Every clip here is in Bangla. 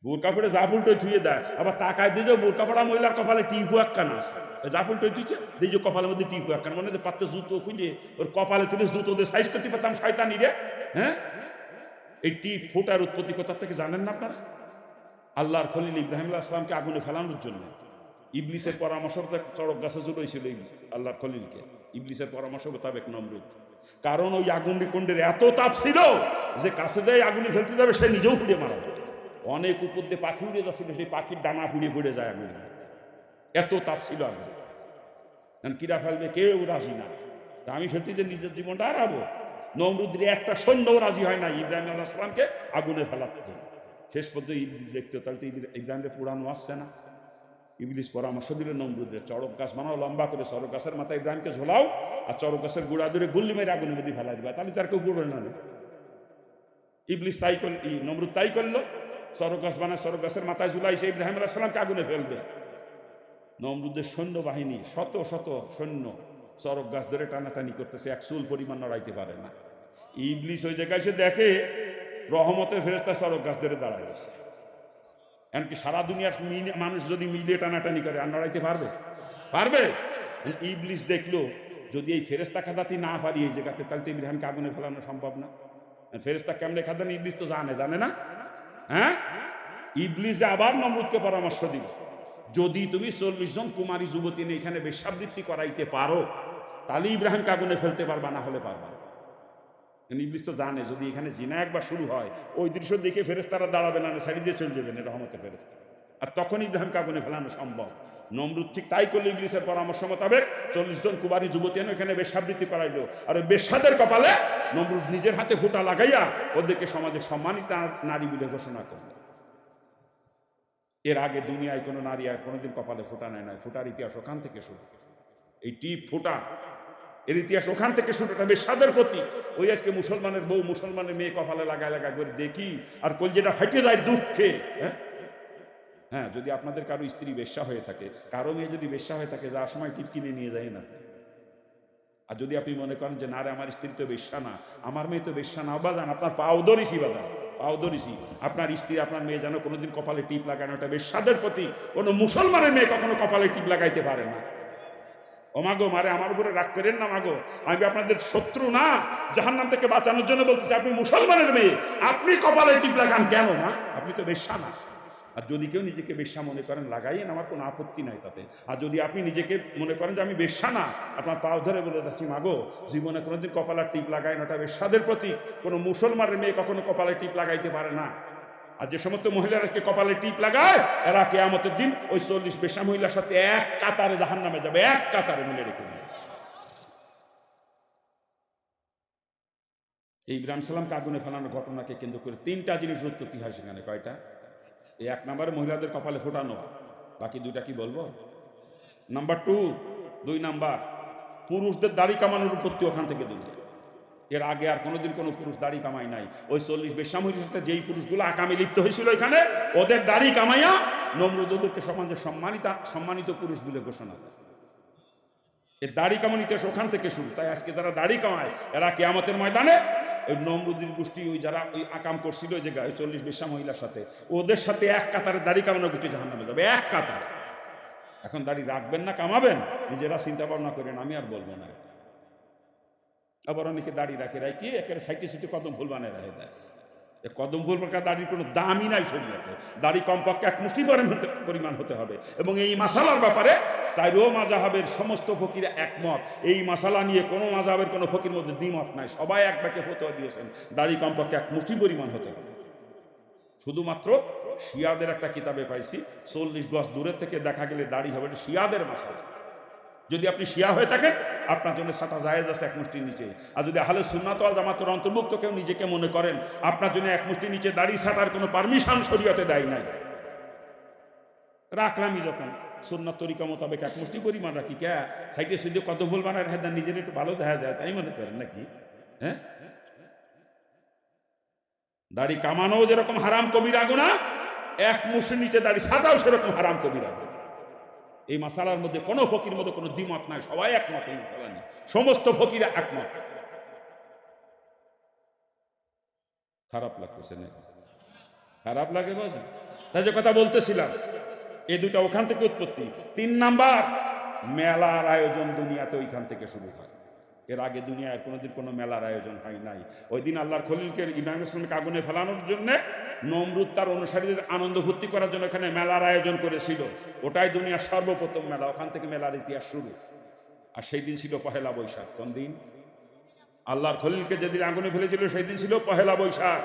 বোরকা পরে জাফুলটোই ধুয়ে দেয়, আবার তাকায় দিয়ে যে বোরকা পড়া মহিলার কপালে টিপু একখান আছে, জাফুলটোই ধুইছে দিয়ে যে কপালের মধ্যে টিপু একখান, মনে যে পাত্রে জুতো খুঁজে ওর কপালে তুলে জুতো দিয়ে সাইজ করতে পারতাম শয়তানি রে। হ্যাঁ, এই টিপ ফোটার উৎপত্তি কোথা থেকে জানেন না আপনারা? আল্লাহর খলিল ইব্রাহিম আলাইহিস সালামকে আগুনে ফেলানোর জন্য ইবলিসের পরামর্শ চড়ক গাছে ঝুলাইছিল আল্লাহর খলিলকে, ইবলিসের পরামর্শ মোতাবেক নমরুদ। কারণ ওই আগুনের কুণ্ডের এত তাপ ছিল যে কাছে যায় আগুনে ফেলতে যাবে সে নিজেও পুড়ে মারা যাবে। অনেক উপর দিয়ে পাখি উড়ে যাচ্ছিল, সেই পাখির ডানা পুড়ে পড়ে যায় আগুনে, এত তাপ ছিল আগুন। কিরা ফেলবে কেউ রাজি না। আমি সত্যি যে নিজের জীবনটা হারাবো, নমরুদের একটা সৈন্যও রাজি হয় না ইব্রাহিম আলাইহিস সালামকে আগুনে ফেলাতে। শেষ পর্যন্ত ইবলিস দেখতে, তাহলে তো ইব্রাহিমকে পোড়ানো আসছে না। ইবলিস পরামর্শ দিল নমরুদের, চড়ক গাছ বানাও লম্বা করে, চড়ক গাছের মাথায় ইব্রাহিমকে ঝোলাও, আর চড়ক গাছের গোড়া ধরে গুল্লি মেরে আগুনের মধ্যে ফেলা দিবা, তাহলে তার কেউ পড়বে না। ইবলিস তাই করল, নমরুদ তাই করলো, চড়ক গাছ বানায় চড়ক গাছের মাথায় ঝুলাইছে, ইব্রাহিম আলাইহিস সালামকে আগুনে ফেলবে। নমরুদের সৈন্য বাহিনী শত শত সৈন্য চড়ক গাছ ধরে টানাটানি করতেছে, এক চুল পরিমাণ নড়াইতে পারে না। ইবলিস ওই জায়গায় এসে দেখে রহমতের ফেরেশতা চড়ক গাছ ধরে দাঁড়ায় গেছে। এমনকি সারা দুনিয়ার মানুষ যদি মিলে টানাটানি করে আর নড়াইতে পারবে? পারবে? ইবলিস দেখলো যদি এই ফেরেশতা খাদাতি না পারি এই জায়গাতে, তাহলে তো ইব্রাহিমকে আগুনে ফেলানো সম্ভব না। ফেরেশতা কেমনে খাদান ইবলিস তো জানে না। হ্যাঁ, ইবলিস আবার নমরুদকে পরামর্শ দিল, যদি তুমি 40 জন কুমারী যুবতী নিয়ে এখানে বেশ্যাবৃত্তি করাইতে পারো তাহলে ইব্রাহিমকে আগুনে ফেলতে পারবা, না হলে পারবা। ইবলিস তো জানে যদি এখানে জিনা একবার শুরু হয় ওই দৃশ্য দেখে ফেরেশতারা দাঁড়াবে না, ছাড়ি দিয়ে চলে যাবেন রহমতের ফেরেশতা, আর তখন ইব্রাহিমকে আগুনে ফেলানো সম্ভব। নমরুদ ঠিক তাই করলো, ইবলিসের পরামর্শ মোতাবেক 40 জন কুমারী যুবতী এনে এখানে বেশ্যাবৃত্তি করাইলো, আর ওই বেশ্যাদের কপালে নমরুদ নিজের হাতে ফোঁটা লাগাইয়া ওদেরকে সমাজে সম্মানিত নারী বলে ঘোষণা করল। এর আগে দুনিয়ায় কোনো নারী আর কোনোদিন কপালে ফোঁটা নেয় না। ফোঁটার ইতিহাস ওখান থেকে শুরু, এই টিপ ফোঁটা এর ইতিহাস ওখান থেকে শুরু। এটা বেশ্যাদের প্রতি। ওই আজকে মুসলমানের বউ মুসলমানের মেয়ে কপালে লাগায় লাগায় করে দেখি আর কলজেটা ফাটে যায় দুঃখে। হ্যাঁ, যদি আপনাদের কারো স্ত্রী বেশ্যা হয়ে থাকে, কারো মেয়ে যদি বেশ্যা হয়ে থাকে, যাওয়ার সময় টিপ কিনে নিয়ে যায় না। আর যদি আপনি মনে করেন যে না রে আমার স্ত্রী তো বেশ্যা না, আমার মেয়ে তো বেশ্যা না, বাজান আপনার পাও ধরিসি, বাজান পাও ধরিসি, আপনার স্ত্রী আপনার মেয়ে যেন কোনোদিন কপালে টিপ লাগায় না। ওটা বেশ্যাদের প্রতি। কোনো মুসলমানের মেয়ে কখনো কপালে টিপ লাগাইতে পারে না। ও মাগো, মারে আমার উপরে রাগ করেন না মাগো, আমি আপনাদের শত্রু না, জাহান্নাম থেকে বাঁচানোর জন্য বলতেছি। আপনি মুসলমানের মেয়ে, আপনি কপালে টিপ লাগান কেন? না, আপনি তো বেশ্যা না। আর যদি কেউ নিজেকে বেশ্যা মনে করেন লাগাইয়েন, আমার কোনো আপত্তি নাই তাতে। আর যদি আপনি নিজেকে মনে করেন যে আমি বেশ্যা না, আপনার পাও ধরে বলে যাচ্ছি মাগো, জীবনে কোনোদিন কপালের টিপ লাগায় না, ওটা বেশ্যাদের প্রতীক। কোনো মুসলমানের মেয়ে কখনো কপালে টিপ লাগাইতে পারে না। আর যে সমস্ত মহিলারা কপালে টিপ লাগায় এরা কিয়ামতের দিন ওই 40 বেশ্যা মহিলার সাথে এক কাতারে জাহান্নামে যাবে, এক কাতারে মিলে রেখে দেবে। এই ইব্রাহিম সালামকে আগুনে ফেলানোর ঘটনাকে কেন্দ্র করে 3টা জিনিস উৎপত্তি হয় সেখানে। কয়টা? এই 1 নম্বরে মহিলাদের কপালে ফোটানো, বাকি 2টা কি বলবো? নাম্বার 2, 2 নাম্বার পুরুষদের দাড়ি কামানোর উৎপত্তি ওখান থেকে দুনিয়া। এর আগে আর কোনোদিন কোনো পুরুষ দাড়ি কামাই নাই। ওই 40 বেশ্যা মহিলার সাথে যেই পুরুষগুলো আকামে লিপ্ত হয়েছিল এখানে, ওদের দাড়ি কামাইয়া নমরুদ ওদেরকে সমাজে সম্মানিত পুরুষ বলে ঘোষণা করে। এর দাড়ি কামানিতে ওখান থেকে শুরু। তাই আজকে যারা দাড়ি কামায় এরা কিয়ামতের ময়দানে ওই নমরুদের গোষ্ঠী, ওই যারা ওই আকাম করছিল ওই জায়গায় 40 বেশ্যা মহিলার সাথে, ওদের সাথে এক কাতারে দাড়ি কামানো গোষ্ঠী জাহান্নামে যাবে, এক কাতারে। এখন দাড়ি রাখবেন না কামাবেন নিজেরা চিন্তা ভাবনা করেন, আমি আর বলবো না। আবার অনেকে দাড়ি রাখে, রাখি একেবারে সাইটে সিটে কদম ফুল বানায় রাখে দেয়। কদম ফুল দাড়ির কোনো দামই নাই শরীয়তে। দাড়ি কমপক্ষে 1 মুষ্টি পরিমাণ হতে হবে। এবং এই মাসালার ব্যাপারে চাইরো মাযহাবের সমস্ত ফকিরা একমত। এই মাসালা নিয়ে কোনো মাযহাবের কোনো ফকির মধ্যে দ্বিমত নাই, সবাই এক বাক্যে ফতোয়া দিয়েছেন দাড়ি কমপক্ষে 1 মুষ্টি পরিমাণ হতে হবে। শুধুমাত্র শিয়াদের একটা কিতাবে পাইছি 40 গজ দূরের থেকে দেখা গেলে দাড়ি হবে, এটা শিয়াদের মাসালা। যদি আপনি শিয়া হয়ে থাকেন আপনার জন্য ছাটা জায়েজ আছে 1 মুষ্টির নিচে। আর যদি আহলে সুন্নাত ওয়াল জামাতের অন্তর্ভুক্ত কেউ নিজেকে মনে করেন, আপনার জন্য 1 মুষ্টির নিচে দাড়ি ছাটার কোনো পারমিশন শরীয়তে দেয় নাই। রাখলামই যখন সুন্নাত তরিকা মোতাবেক 1 মুষ্টি পরিমাণ রাখি, কে সাইটে সুইডে কত ভুল বানায় রাখেন, নিজের একটু ভালো দেখা যায় তাই মনে করেন নাকি? হ্যাঁ, দাড়ি কামানো যেরকম হারাম কবিরা গুনাহ, 1 মুষ্টির নিচে দাড়ি ছাটাও সেরকম হারাম কবিরা গুনাহ। এই মাসালার মধ্যে কোনো ফকির মধ্যে কোনো দ্বিমত নাই, সবাই একমত এই মাসালা নিয়ে, সমস্ত ফকিরা একমত। খারাপ লাগতেছে না? খারাপ লাগে বাজে? তাই যে কথা বলতেছিলাম, এই দুটা ওখান থেকে উৎপত্তি। 3 নাম্বার, মেলার আয়োজন দুনিয়াতে ওইখান থেকে শুরু হয়। এর আগে দুনিয়ায় কোনোদিন কোনো মেলার আয়োজন হয় নাই। ওই দিন আল্লাহর খলিলকে ইব্রাহিম ইসলামকে আগুনে ফেলানোর জন্য নমরুদ তার অনুসারীদের আনন্দ ফুর্তি করার জন্য এখানে মেলার আয়োজন করেছিল। ওটাই দুনিয়ার সর্বপ্রথম মেলা, ওখান থেকে মেলার ইতিহাস শুরু। আর সেই দিন ছিল পহেলা বৈশাখ। কোন দিন? আল্লাহর খলিলকে যেদিন আগুনে ফেলেছিল সেই দিন ছিল পহেলা বৈশাখ।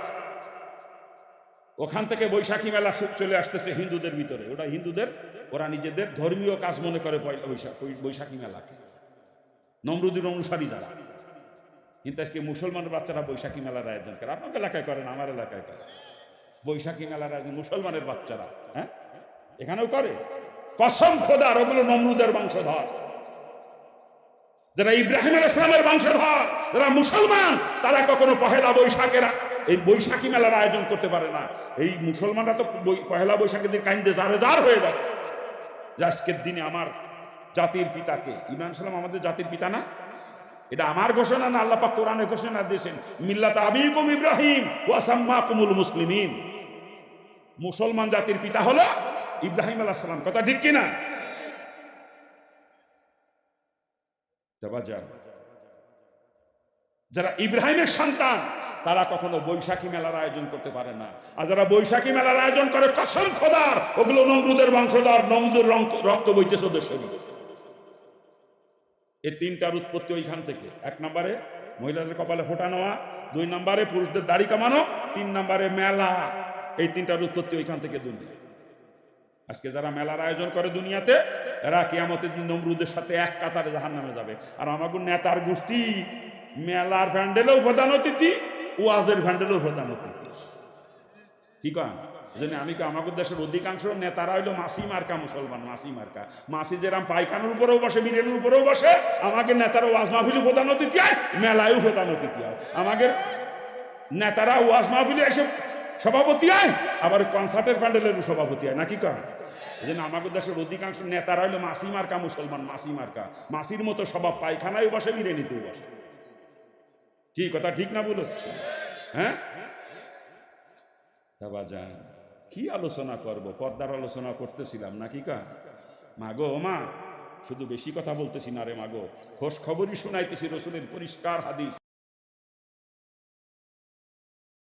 ওখান থেকে বৈশাখী মেলা চলে আসতেছে হিন্দুদের ভিতরে। ওটা হিন্দুদের, ওরা নিজেদের ধর্মীয় কাজ মনে করে পয়লা বৈশাখ, বৈশাখী মেলাকে, নমরুদের অনুসারী যারা। কিন্তু আজকে মুসলমানের বাচ্চারা বৈশাখী মেলার আয়োজন করে। আপনার এলাকায় করেন, আমার এলাকায় করে বৈশাখী মেলার আয়োজন মুসলমানের বাচ্চারা। হ্যাঁ, এখানেও করে। কসম খোদার, ওগুলো নমরুদের বংশধর। যারা ইব্রাহিম আলাইহিস সালামের বংশধর, যারা মুসলমান, তারা কখনো পহেলা বৈশাখের এই বৈশাখী মেলার আয়োজন করতে পারে না। এই মুসলমানরা তো পহেলা বৈশাখের দিন কাইন্দে জারে জার হয়ে যাবে যে আজকের দিনে আমার জাতির পিতাকে, ইব্রাহিম সালাম আমাদের জাতির পিতা না? এটা আমার ঘোষণা না, আল্লাহ পাক কোরআনে ঘোষণা দিয়েছেন, মিল্লাত আবিকুম ইব্রাহিম ওয়া সাম্মাকুমুল মুসলিমিন। মুসলমান জাতির পিতা হলো ইব্রাহিম আলাইহিস সালাম। কথা ঠিক কিনা? যারা ইব্রাহিমের সন্তান তারা কখনো বৈশাখী মেলার আয়োজন করতে পারে না। আর যারা বৈশাখী মেলার আয়োজন করে, কসম খোদার, ওগুলো নমরুদের বংশধর, নমরুদের রক্ত বইতেছে ওদের শরীরে। এই 3টার উৎপত্তি ওইখান থেকে। 1 নম্বরে মহিলাদের কপালে ফোঁটা নেওয়া, 2 নম্বরে পুরুষদের দাড়ি কামানো, 3 নম্বরে মেলা। এই 3টার উৎপত্তি ওইখান থেকে দুনিয়া। আজকে যারা মেলার আয়োজন করে দুনিয়াতে, এরা কিয়ামতের দিন নমরুদের সাথে এক কাতারে জাহান্নামে যাবে। আর আমাদের নেতার গোষ্ঠী মেলার প্যান্ডেলেও প্রধান অতিথি, ওয়াজের প্যান্ডেলেও প্রধান অতিথি। ঠিক আছে? আমি আমাদের দেশের অধিকাংশ নেতারা হইলো মাসি মার্কা মুসলমান, মাসি মার্কা। মাসি যেরাম পায়খানার উপরেও বসে, বিরিয়ানির উপরেও বসে, আমাদের নেতারা ওয়াজ মাহফিলে প্রধান অতিথি হয়, মেলায়ও প্রধান অতিথি হয়। আমাদের নেতারা ওয়াজ মাহফিলে এসে সভাপতি হয়, আবার কনসার্টের প্যান্ডেলেরও সভাপতি হয়, নাকি কয়? আমাদের দেশের অধিকাংশ নেতারা হইলো মাসি মার্কা মুসলমান, মাসি মার্কা। মাসির মতো স্বভাব, পায়খানায় বসে, বিরিয়ানিতেও বসে। কি কথা ঠিক না বলছি? হ্যাঁ, কি আলোচনা করব? পর্দার আলোচনা করতেছিলাম, নাকি কা? মাগো মা, শুধু বেশি কথা বলতেছি না রে মাগো, খোঁজ খবরই শোনাইতেছি রসুলের পরিষ্কার হাদিস।